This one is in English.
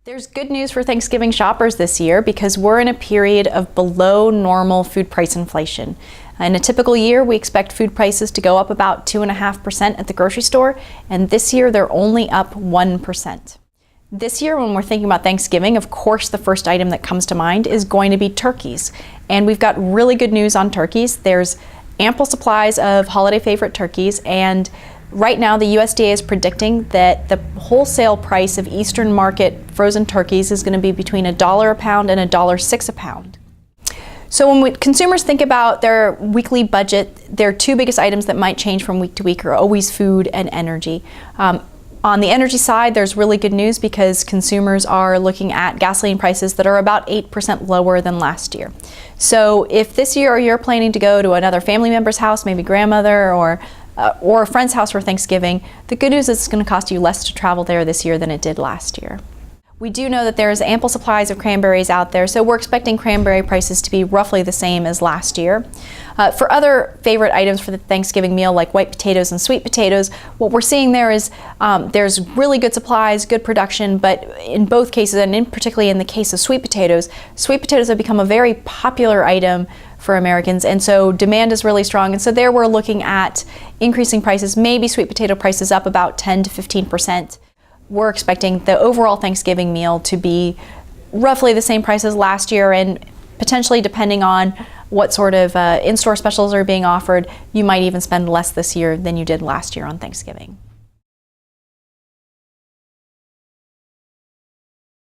There's good news for Thanksgiving shoppers this year because we're in a period of below normal food price inflation. In a typical year, we expect food prices to go up about 2.5% at the grocery store, and this year they're only up 1%. This year, when we're thinking about Thanksgiving, of course, the first item that comes to mind is going to be turkeys. And we've got really good news on turkeys. There's ample supplies of holiday favorite turkeys, and right now, the USDA is predicting that the wholesale price of Eastern market frozen turkeys is going to be between $1 a pound and $1.06 a pound. So when consumers think about their weekly budget, their two biggest items that might change from week to week are always food and energy. On the energy side, there's really good news because consumers are looking at gasoline prices that are about 8% lower than last year. So if this year you're planning to go to another family member's house, maybe grandmother or a friend's house for Thanksgiving, the good news is it's going to cost you less to travel there this year than it did last year. We do know that there's ample supplies of cranberries out there, so we're expecting cranberry prices to be roughly the same as last year. For other favorite items for the Thanksgiving meal, like white potatoes and sweet potatoes, what we're seeing there is there's really good supplies, good production, but in both cases, and particularly in the case of sweet potatoes have become a very popular item for Americans, and so demand is really strong. And so there we're looking at increasing prices, maybe sweet potato prices up about 10 to 15%. We're expecting the overall Thanksgiving meal to be roughly the same price as last year, and potentially, depending on what sort of in-store specials are being offered, you might even spend less this year than you did last year on Thanksgiving.